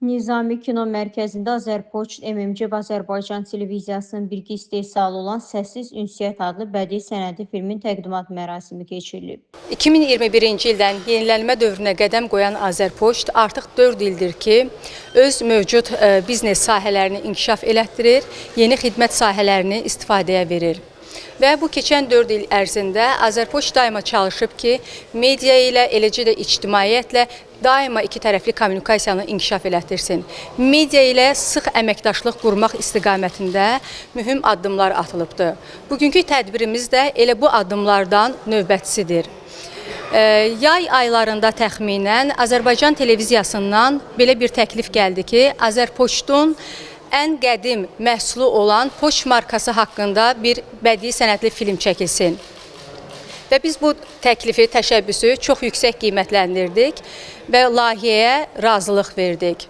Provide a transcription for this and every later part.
Nizami Kino Mərkəzində Azərpoçt MMC və Azərbaycan televiziyasının birgə istehsalı olan Səssiz Ünsiyyət adlı bədii sənədi filmin təqdimat mərasimi keçirilib. 2021-ci ildən yenilənmə dövrünə qədəm qoyan Azərpoçt artıq 4 ildir ki, öz mövcud biznes sahələrini inkişaf elətdirir, yeni xidmət sahələrini istifadəyə verir. Və bu keçən 4 il ərzində Azərpoçt daima çalışıb ki, media ilə, eləcə də ictimaiyyətlə daima iki tərəfli kommunikasiyanı inkişaf elətdirsin. Media ilə sıx əməkdaşlıq qurmaq istiqamətində mühüm addımlar atılıbdır. Bugünkü tədbirimiz də elə bu addımlardan növbətçisidir. Yay aylarında təxminən Azərbaycan televiziyasından belə bir təklif gəldi ki, Azərpoçtun ən qədim məhsulu olan Poçt markası haqqında bir bədii sənədli film çəkilsin. Və biz bu təklifi, təşəbbüsü çox yüksək qiymətləndirdik və layihəyə razılıq verdik.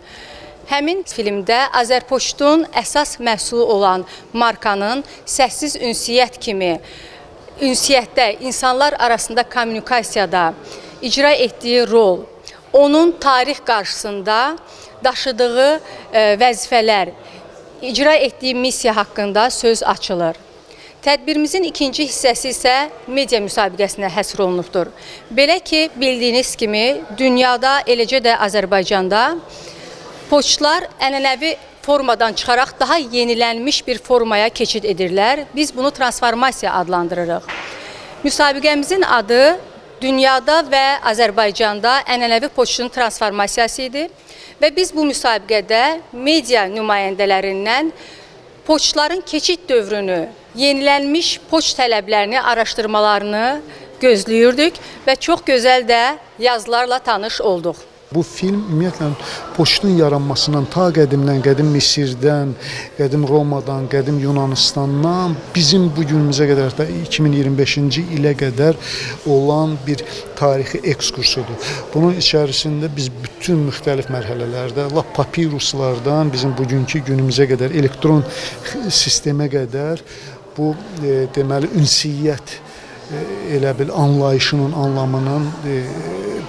Həmin filmdə Azərpoçtun əsas məhsulu olan markanın səssiz ünsiyyət kimi, ünsiyyətdə, insanlar arasında kommunikasiyada icra etdiyi rol, onun tarix qarşısında daşıdığı vəzifələr, icra etdiyi missiya haqqında söz açılır. Tədbirimizin ikinci hissəsi isə media müsabiqəsinə həsr olunubdur. Belə ki, bildiyiniz kimi, dünyada, eləcə də Azərbaycanda poçtlar ənənəvi formadan çıxaraq daha yenilənmiş bir formaya keçid edirlər. Biz bunu transformasiya adlandırırıq. Müsabiqəmizin adı dünyada və Azərbaycanda ənənəvi poçtun transformasiyası idi. Və biz bu müsabiqədə media nümayəndələrindən poçtların keçid dövrünü, yenilənmiş poçt tələblərini araşdırmalarını gözləyirdik və çox gözəl də yazılarla tanış olduq. Bu film ümumiyyətlə poçtun yaranmasından ta qədimdən, qədim Misirdən, qədim Romadan, qədim Yunanistandan bizim bu günümüzə qədər də 2025-ci ilə qədər olan bir tarixi ekskursudur. Bunun içərisində biz bütün müxtəlif mərhələlərdə, lap papiruslardan bizim bugünkü günümüzə qədər, elektron sistemə qədər bu deməli ünsiyyət elə bil anlayışının, anlamının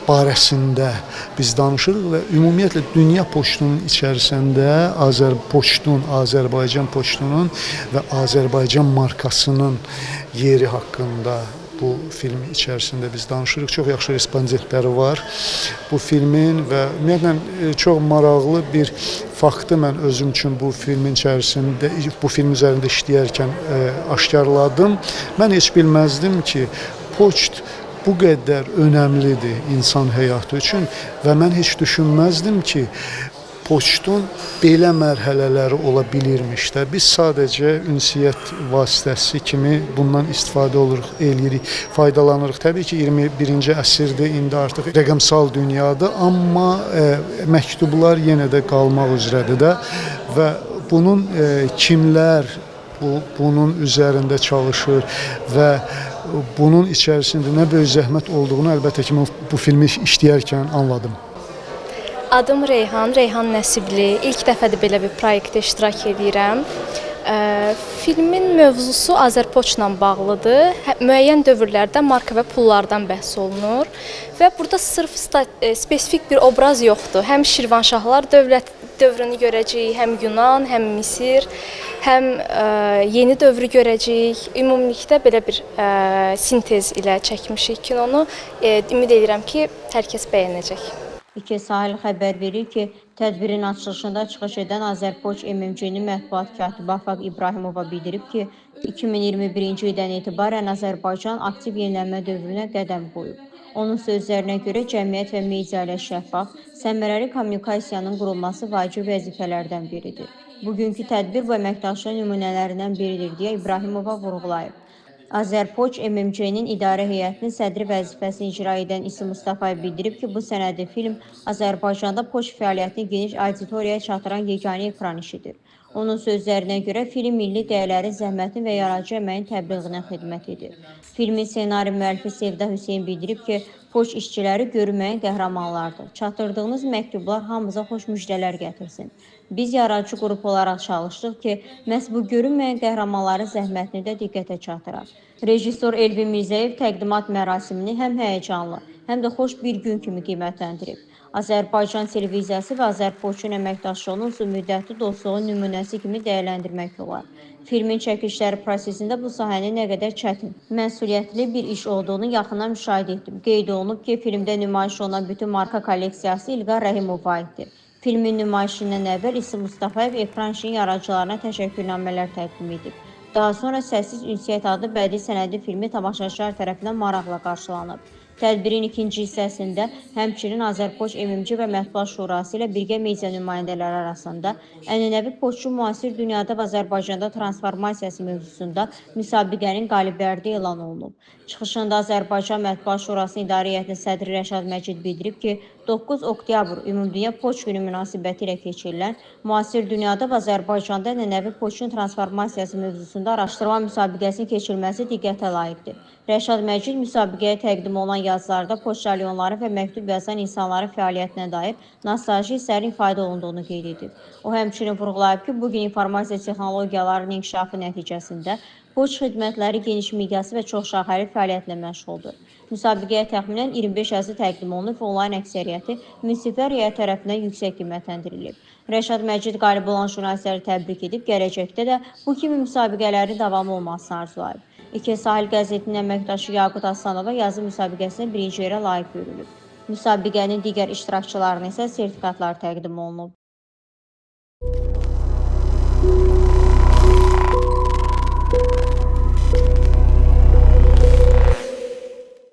barəsində biz danışırıq və ümumiyyətlə dünya poçtunun içərisində Azərpoçtun, Azərbaycan poçtunun və Azərbaycan markasının yeri haqqında bu film içərisində biz danışırıq. Çox yaxşı respondentləri var bu filmin və ümumiyyətlə çox maraqlı bir faktı mən özüm üçün bu filmin içərisində, bu film üzərində işləyərkən aşkarladım. Mən heç bilməzdim ki, poçt bu qədər önəmlidir insan həyatı üçün və mən heç düşünməzdim ki, poçtun belə mərhələləri ola bilirmiş də. Biz sadəcə ünsiyyət vasitəsi kimi bundan istifadə eləyirik, faydalanırıq. Təbii ki, 21-ci əsrdir, indi artıq rəqəmsal dünyadır, amma məktublar yenə də qalmaq üzrədir də və bunun kimlər bunun üzərində çalışır və bunun içərisində nə böyük zəhmət olduğunu əlbəttə ki, bu filmi işləyərkən anladım. Adım Reyhan, Reyhan Nəsibli. İlk dəfədir belə bir proyektdə iştirak edirəm. Filmin mövzusu Azərpoçtla bağlıdır. Müəyyən dövrlərdə marka və pullardan bəhs olunur və burada sırf spesifik bir obraz yoxdur. Həm Şirvanşahlar dövrünü görəcəyik, həm Yunan, həm Misir, həm yeni dövrü görəcəyik. Ümumilikdə belə bir sintez ilə çəkmişik kinonu. Ümid edirəm ki, hər kəs bəyənəcək. İki Sahil xəbər verir ki, tədbirin açılışında çıxış edən Azərpoçt MMC-nin mətbuat katibi Afaq İbrahimova bildirib ki, 2021-ci ildən etibarən Azərbaycan aktiv yenilənmə dövrünə qədəm qoyub. Onun sözlərinə görə cəmiyyət və media ilə şəffaf, səmərəli kommunikasiyanın qurulması vacib vəzifələrdən biridir. Bugünkü tədbir bu əməkdaşlığın nümunələrindən biridir deyə İbrahimova vurğulayıb. Azərpoçt MMC-nin idarə heyətinin sədri vəzifəsini icra edən İsi Mustafayev bildirib ki, bu sənədli film Azərbaycanda poçt fəaliyyətini geniş auditoriyaya çatdıran yeganə ekran işidir. Onun sözlərinə görə film milli dəyərlərin, zəhmətin və yaradıcı əməyin təbliğinə xidmət edir. Filmin ssenari müəllifi Sevda Hüseyn bildirib ki, poçt işçiləri görünməyin qəhrəmanlardır. Çatdırdığınız məktublar hamımıza xoş müjdələr gətirsin. Biz yaradıcı qrup olaraq çalışdıq ki, məhz bu görünməyən qəhrəmanların zəhmətini də diqqətə çatdıraq. Rejissor Elvin Mirzəyev təqdimat mərasimini həm həyəcanlı, həm də xoş bir gün kimi qiymətləndirib. Azərbaycan televiziyası və Azərpoçun əməkdaşlığının uzunmüddətli dostluğun nümunəsi kimi dəyərləndirmək olar. Filmin çəkilişləri prosesində bu sahənin nə qədər çətin, məsuliyyətli bir iş olduğunu yaxından müşahidə etdim. Qeyd olunub ki, filmdə nümayiş olunan bütün marka kolleksiyası İlqar Rəhimova aiddir. Filmin nümayişindən əvvəl İsa Mustafayev ekran işinin yaradıcılarına təşəkkürnamələr təqdim edib. Daha sonra Səssiz Ünsiyyət adlı bədii sənədli filmi tamaşaçılar tərəfindən maraqla qarşılanıb. Tədbirin ikinci hissəsində həmçinin Azərpoç MMC və Mətbuat Şurası ilə birgə media nümayəndələri arasında ənənəvi poçtun müasir dünyada və Azərbaycanda transformasiyası mövzusunda müsabiqənin qalibləri də elan olunub. Çıxışında Azərbaycan Mətbuat Şurasının İdarə Heyətinin sədri Rəşad Məcid bildirib ki, 9 oktyabr Ümumdünya Poçt Günü münasibəti ilə keçirilən müasir dünyada və Azərbaycanda ənənəvi poçtun transformasiyası mövzusunda araşdırma müsabiqəsinin keçirilməsi diqqətə layiqdir. Rəşad Məcid müsabiqəyə təqdim olan yazılarda poçtalyonların və məktub yazan insanların fəaliyyətinə dair nostalji hisslərin ifadə olunduğunu qeyd edib. O həmçinin vurğulayıb ki, bugün informasiya texnologiyalarının inkişafı nəticəsində poçt xidmətləri geniş miqyaslı və çoxşaxəli fəaliyyətlə məşğuldur. Müsabiqəyə təxminən 25 yazı təqdim olunub və onların əksəriyyəti münsiflər heyəti tərəfindən yüksək qiymətləndirilib. Rəşad Məcid qalib olan jurnalistləri təbrik edib, gələcəkdə də bu kimi müsabiqələrin davamı olmasını arzulayıb. İki Sahil qəzetinin əməkdaşı Yaqut Aslanova yazı müsabiqəsində birinci yerə layiq görülüb. Müsabiqənin digər iştirakçılarına isə sertifikatlar təqdim olunub.